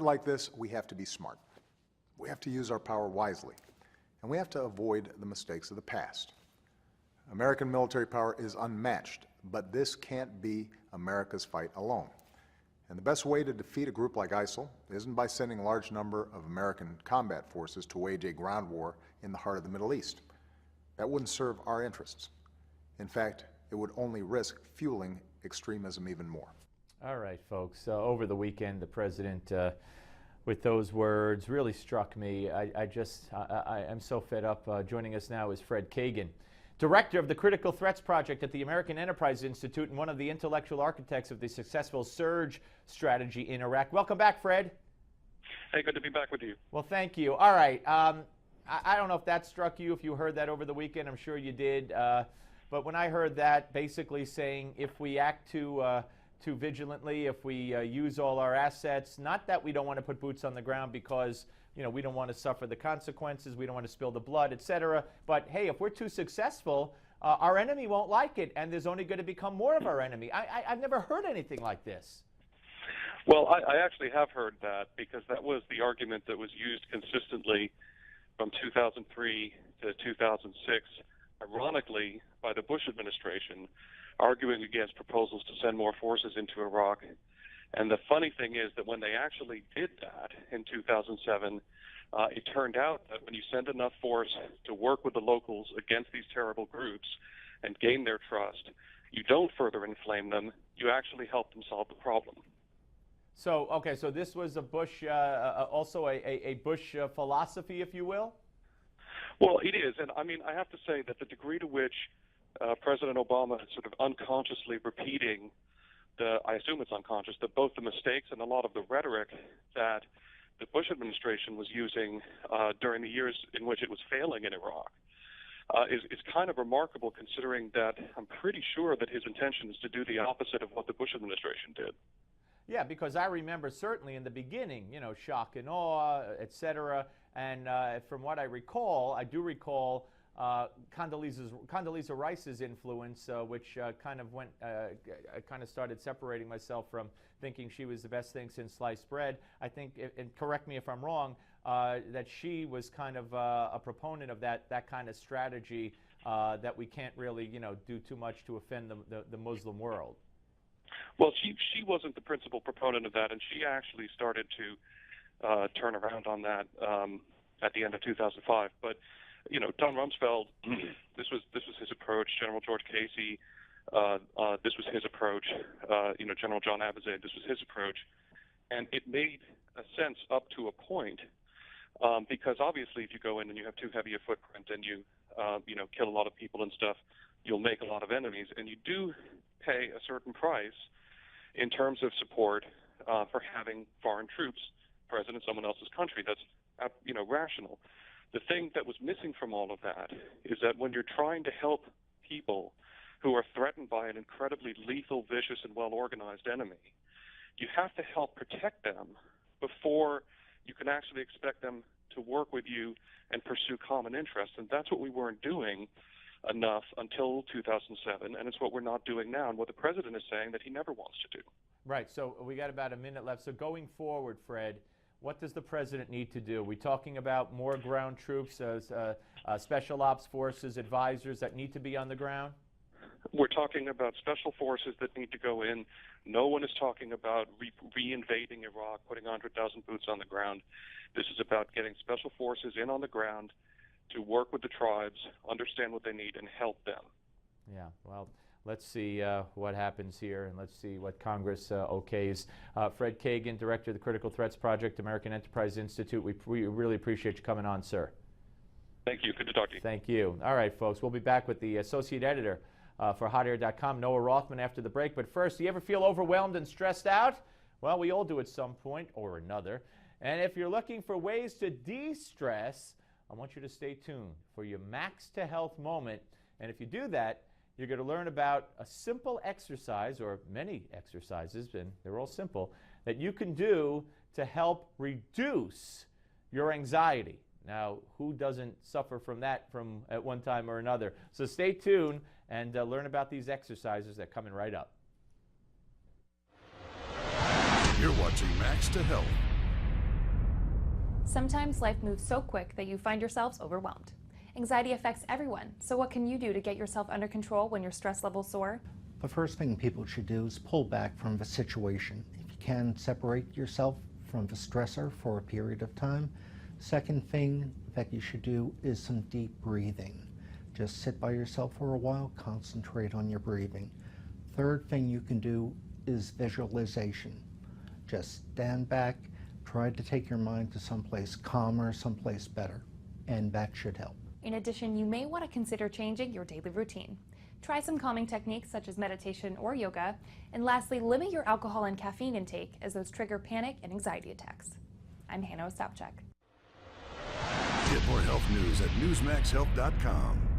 Like this, we have to be smart. We have to use our power wisely, and we have to avoid the mistakes of the past. American military power is unmatched, but this can't be America's fight alone. And the best way to defeat a group like ISIL isn't by sending a large number of American combat forces to wage a ground war in the heart of the Middle East. That wouldn't serve our interests. In fact, it would only risk fueling extremism even more. All right, folks. Over the weekend, the president, with those words, really struck me. I am so fed up. Joining us now is Fred Kagan, director of the Critical Threats Project at the American Enterprise Institute and one of the intellectual architects of the successful surge strategy in Iraq. Welcome back, Fred. Hey, good to be back with you. Well, thank you. All right. I don't know if that struck you, if you heard that over the weekend. I'm sure you did. But when I heard that, basically saying if we act too vigilantly, if we use all our assets, not that we don't want to put boots on the ground because we don't want to suffer the consequences, we don't want to spill the blood, etc. But hey, if we're too successful, our enemy won't like it, and there's only going to become more of our enemy. I've never heard anything like this. Well, I actually have heard that because that was the argument that was used consistently from 2003 to 2006, ironically, by the Bush administration, arguing against proposals to send more forces into Iraq. And the funny thing is that when they actually did that in 2007, it turned out that when you send enough force to work with the locals against these terrible groups and gain their trust, you don't further inflame them, you actually help them solve the problem. So, okay, so this was a Bush, also a Bush philosophy, if you will? Well, it is. And I mean, I have to say that the degree to which President Obama is sort of unconsciously repeating I assume it's unconscious, that both the mistakes and a lot of the rhetoric that the Bush administration was using during the years in which it was failing in Iraq is kind of remarkable, considering that I'm pretty sure that his intention is to do the opposite of what the Bush administration did. Yeah, because I remember certainly in the beginning, shock and awe, etc. And from what I recall, I do recall Condoleezza Rice's influence, which kind of started separating myself from thinking she was the best thing since sliced bread. I think, and correct me if I'm wrong, that she was kind of a proponent of that kind of strategy, that we can't really, do too much to offend the Muslim world. Well, she wasn't the principal proponent of that, and she actually started to turn around on that at the end of 2005. But Don Rumsfeld, this was his approach. General George Casey, this was his approach. General John Abizaid, this was his approach, and it made a sense up to a point, because obviously, if you go in and you have too heavy a footprint and you kill a lot of people and stuff, you'll make a lot of enemies, and you do pay a certain price in terms of support for having foreign troops present in someone else's country. That's rational. The thing that was missing from all of that is that when you're trying to help people who are threatened by an incredibly lethal, vicious, and well-organized enemy, you have to help protect them before you can actually expect them to work with you and pursue common interests. And that's what we weren't doing enough until 2007, and it's what we're not doing now, and what the president is saying that he never wants to do. Right. So we got about a minute left. So going forward, Fred, what does the president need to do? Are we talking about more ground troops, special ops forces, advisors that need to be on the ground? We're talking about special forces that need to go in. No one is talking about reinvading Iraq, putting 100,000 boots on the ground. This is about getting special forces in on the ground to work with the tribes, understand what they need, and help them. Yeah, well, let's see what happens here, and let's see what Congress okays. Fred Kagan, Director of the Critical Threats Project, American Enterprise Institute, we really appreciate you coming on, sir. Thank you. Good to talk to you. Thank you. All right, folks, we'll be back with the Associate Editor for HotAir.com, Noah Rothman, after the break. But first, do you ever feel overwhelmed and stressed out? Well, we all do at some point or another. And if you're looking for ways to de-stress, I want you to stay tuned for your Max to Health moment. And if you do that, you're going to learn about a simple exercise, or many exercises, and they're all simple, that you can do to help reduce your anxiety. Now, who doesn't suffer from that at one time or another? So stay tuned and learn about these exercises that are coming right up. You're watching Max to Health. Sometimes life moves so quick that you find yourselves overwhelmed. Anxiety affects everyone, so what can you do to get yourself under control when your stress levels soar? The first thing people should do is pull back from the situation. If you can, separate yourself from the stressor for a period of time. Second thing that you should do is some deep breathing. Just sit by yourself for a while, concentrate on your breathing. Third thing you can do is visualization. Just stand back, try to take your mind to someplace calmer, someplace better, and that should help. In addition, you may want to consider changing your daily routine. Try some calming techniques such as meditation or yoga. And lastly, limit your alcohol and caffeine intake, as those trigger panic and anxiety attacks. I'm Hannah Ostapchuk. Get more health news at newsmaxhealth.com.